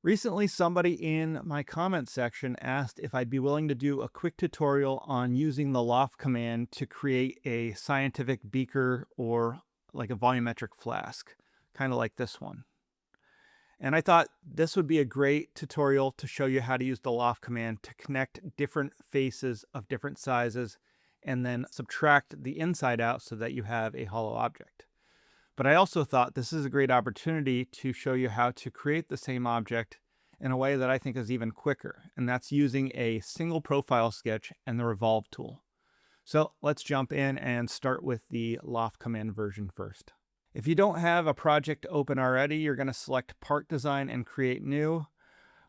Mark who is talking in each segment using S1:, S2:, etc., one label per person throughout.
S1: Recently, somebody in my comment section asked if I'd be willing to do a quick tutorial on using the Loft command to create a scientific beaker or like a volumetric flask, kind of like this one. And I thought this would be a great tutorial to show you how to use the Loft command to connect different faces of different sizes and then subtract the inside out so that you have a hollow object. But I also thought this is a great opportunity to show you how to create the same object in a way that I think is even quicker, and that's using a single profile sketch and the Revolve tool. So let's jump in and start with the Loft command version first. If you don't have a project open already, you're going to select Part Design and Create New.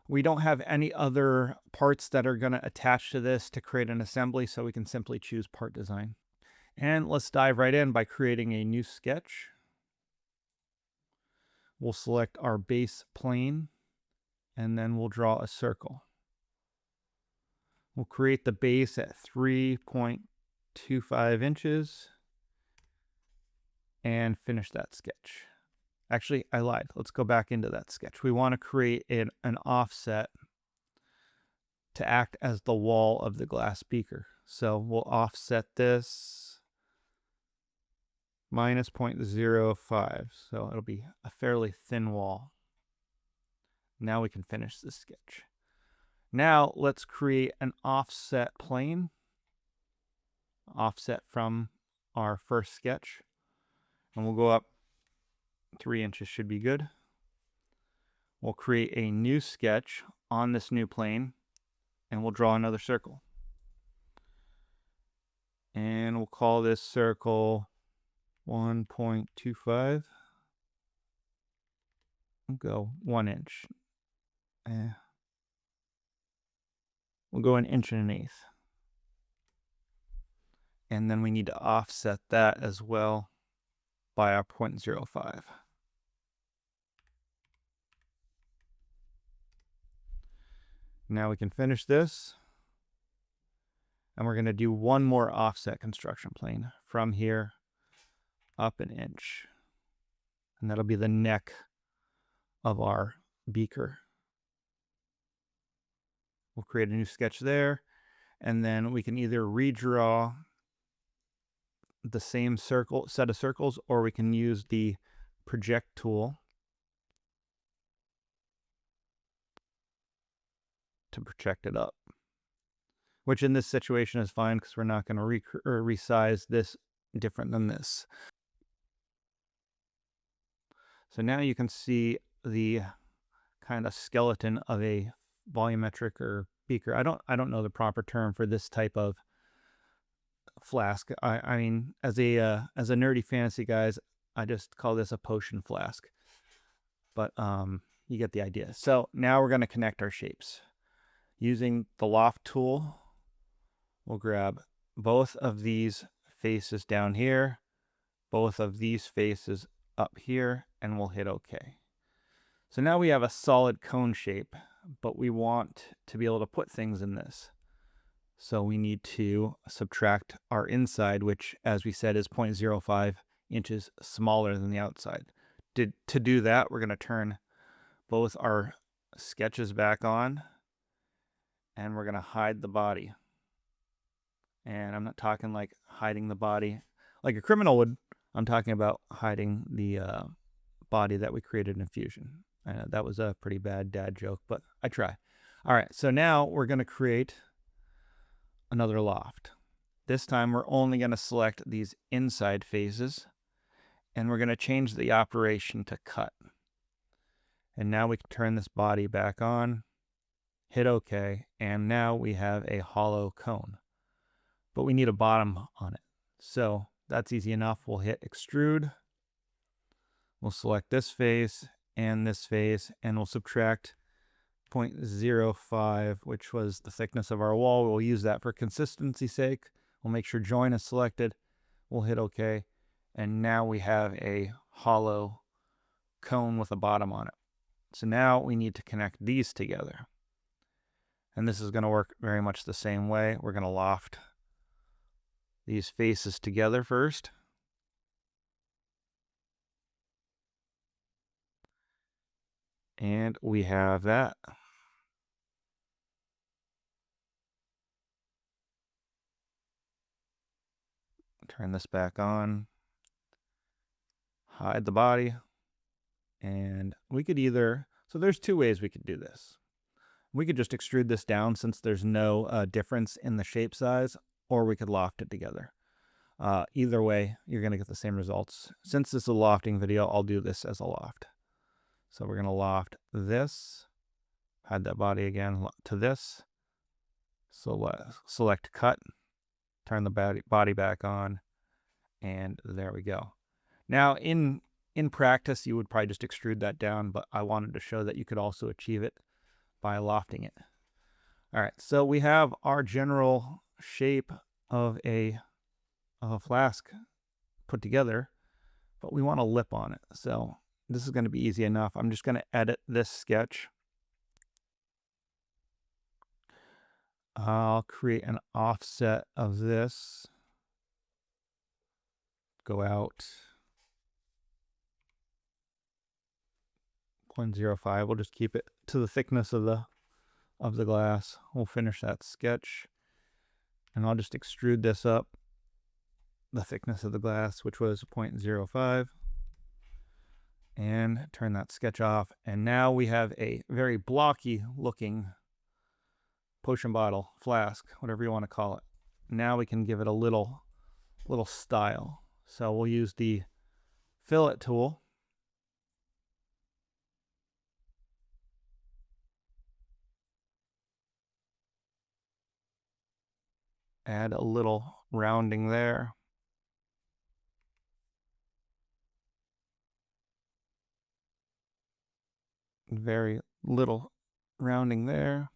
S1: We don't have any other parts that are going to attach to this to create an assembly, so we can simply choose Part Design. And let's dive right in by creating a new sketch. We'll select our base plane, and then we'll draw a circle. We'll create the base at 3.25 inches and finish that sketch. Actually, I lied. Let's go back into that sketch. We want to create an offset to act as the wall of the glass beaker. So we'll offset this minus 0.05. So it'll be a fairly thin wall. Now we can finish this sketch. Now let's create an offset plane. Offset from our first sketch. And we'll go up 3 inches should be good. We'll create a new sketch on this new plane and we'll draw another circle. And we'll call this circle 1.25. We'll go 1 inch. We'll go 1 inch and 1/8. And then we need to offset that as well by our 0.05. Now we can finish this. And we're going to do one more offset construction plane from here up 1 inch. And that'll be the neck of our beaker. We'll create a new sketch there. And then we can either redraw the same set of circles, or we can use the project tool to project it up, which in this situation is fine because we're not going to resize this different than this. So now you can see the kind of skeleton of a volumetric or beaker. I don't know the proper term for this type of flask. I mean, as a nerdy fantasy guys, I just call this a potion flask. But you get the idea. So now we're going to connect our shapes. Using the Loft tool, we'll grab both of these faces down here, both of these faces up here, and we'll hit OK. So now we have a solid cone shape, but we want to be able to put things in this. So we need to subtract our inside, which, as we said, is 0.05 inches smaller than the outside. To do that, we're going to turn both our sketches back on, and we're going to hide the body. And I'm not talking like hiding the body like a criminal would. I'm talking about hiding the body that we created in Fusion. That was a pretty bad dad joke, but I try. All right, so now we're going to create another loft. This time we're only going to select these inside faces, and we're going to change the operation to cut. And now we can turn this body back on, hit OK, and now we have a hollow cone. But we need a bottom on it. So that's easy enough. We'll hit extrude. We'll select this face, and we'll subtract 0.05, which was the thickness of our wall. We'll use that for consistency's sake. We'll make sure join is selected. We'll hit OK. And now we have a hollow cone with a bottom on it. So now we need to connect these together. And this is going to work very much the same way. We're going to loft these faces together first. And we have that. Turn this back on. Hide the body. And we could either, so there's two ways we could do this. We could just extrude this down since there's no difference in the shape size, or we could loft it together. Either way, you're going to get the same results. Since this is a lofting video, I'll do this as a loft. So we're going to loft this, hide that body again to this. So select cut, turn the body back on, and there we go. Now in practice, you would probably just extrude that down, but I wanted to show that you could also achieve it by lofting it. All right, so we have our general shape of a flask put together, but we want a lip on it. So this is going to be easy enough. I'm just going to edit this sketch. I'll create an offset of this. Go out 0.05. We'll just keep it to the thickness of the glass. We'll finish that sketch, and I'll just extrude this up the thickness of the glass, which was 0.05, and turn that sketch off. And now we have a very blocky looking potion bottle, flask, whatever you want to call it. Now we can give it a little style. So we'll use the Fillet Tool. Add a little rounding there. Very little rounding there.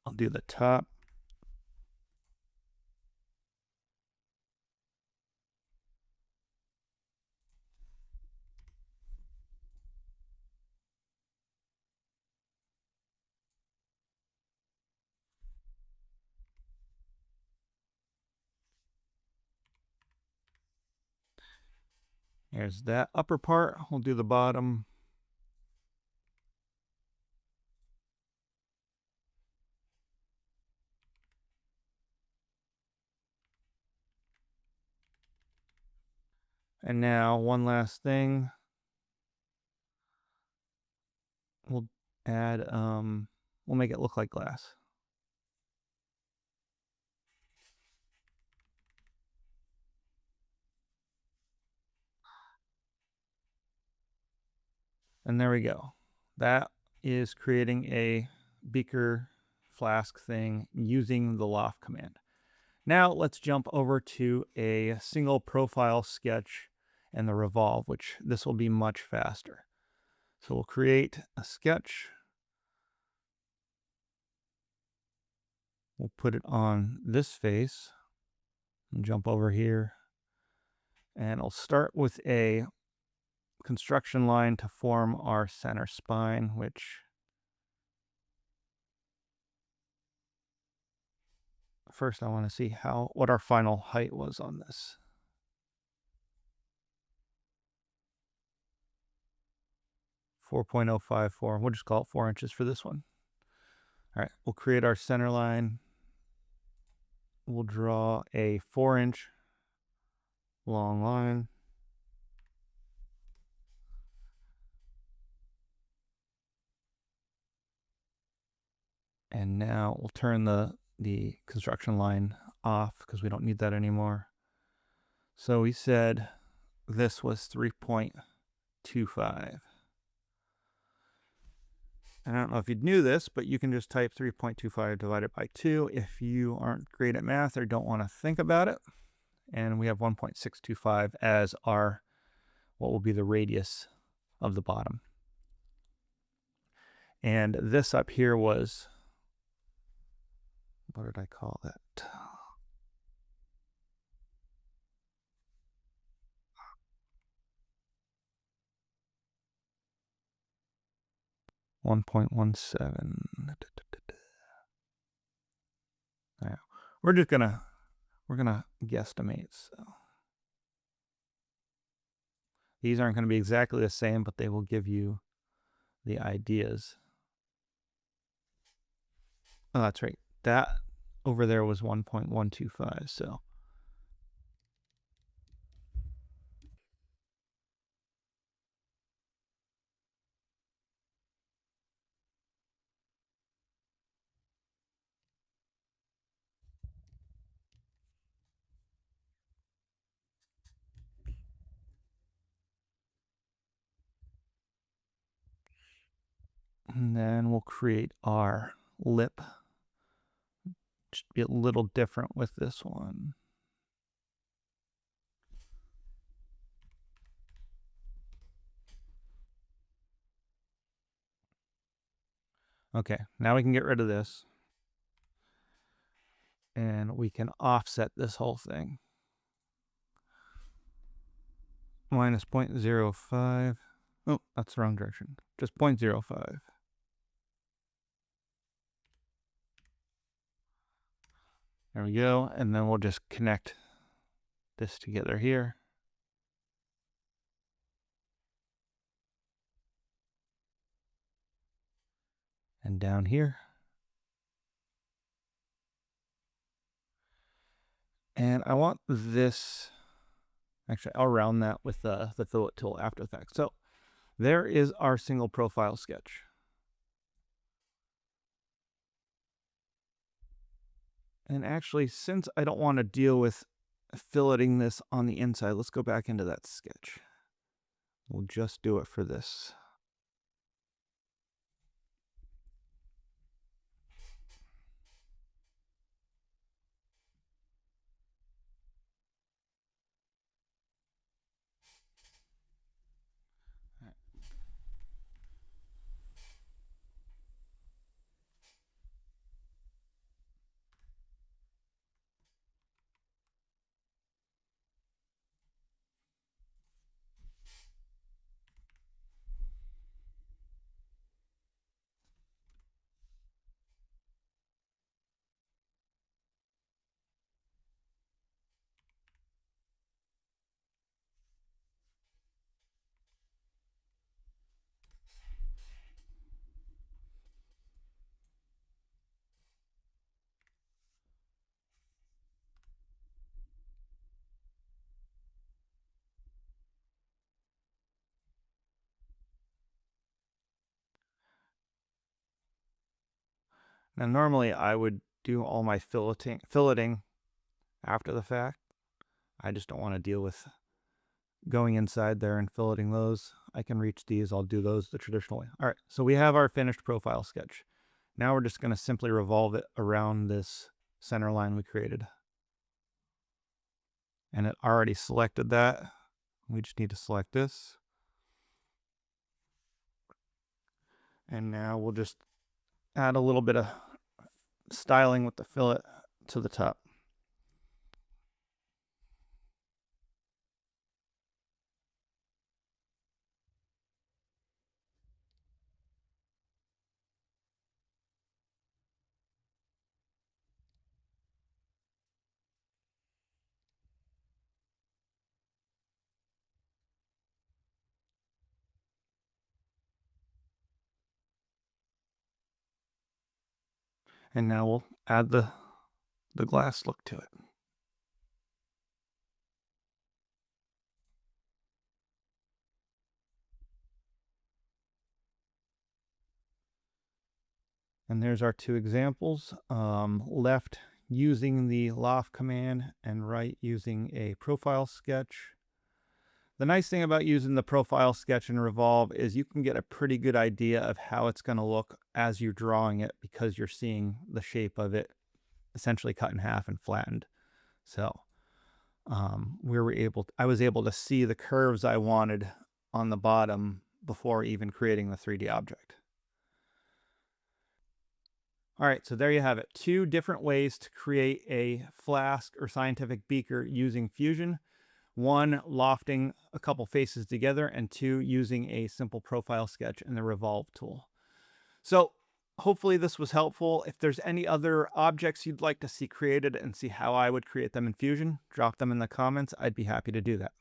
S1: I'll do the top. Here's that upper part. We'll do the bottom. And now one last thing. We'll add, we'll make it look like glass. And there we go. That is creating a beaker flask thing using the Loft command. Now let's jump over to a single profile sketch and the Revolve, which this will be much faster. So we'll create a sketch. We'll put it on this face and jump over here. And I'll start with a construction line to form our center spine, which first I want to see what our final height was on this. .054. We'll just call it 4 inches for this one. All right, we'll create our center line. We'll draw a 4-inch long line. And now we'll turn the construction line off because we don't need that anymore. So we said this was 3.25. I don't know if you knew this, but you can just type 3.25 divided by 2 if you aren't great at math or don't want to think about it. And we have 1.625 as what will be the radius of the bottom. And this up here was, what did I call that? .17. Yeah, we're gonna guesstimate. So These aren't going to be exactly the same, but they will give you the ideas. Oh, that's right. That over there was 1.125, so. And then we'll create our lip. Should be a little different with this one. Okay, now we can get rid of this. And we can offset this whole thing. Minus 0.05. Oh, that's the wrong direction. Just 0.05. There we go. And then we'll just connect this together here. And down here. And I want this, actually I'll round that with the Fillet Tool after the fact. So there is our single profile sketch. And actually, since I don't want to deal with filleting this on the inside, let's go back into that sketch. We'll just do it for this. Now, normally I would do all my filleting after the fact. I just don't want to deal with going inside there and filleting those. I can reach these. I'll do those the traditional way. All right, so we have our finished profile sketch. Now we're just going to simply revolve it around this center line we created. And it already selected that. We just need to select this. And now we'll just add a little bit of styling with the fillet to the top. And now we'll add the glass look to it. And there's our two examples. Left using the Loft Command and right using a profile sketch. The nice thing about using the profile sketch in Revolve is you can get a pretty good idea of how it's going to look as you're drawing it because you're seeing the shape of it essentially cut in half and flattened. So I was able to see the curves I wanted on the bottom before even creating the 3D object. All right, so there you have it. Two different ways to create a flask or scientific beaker using Fusion. One, lofting a couple faces together, and two, using a simple profile sketch in the Revolve tool. So hopefully this was helpful. If there's any other objects you'd like to see created and see how I would create them in Fusion, drop them in the comments. I'd be happy to do that.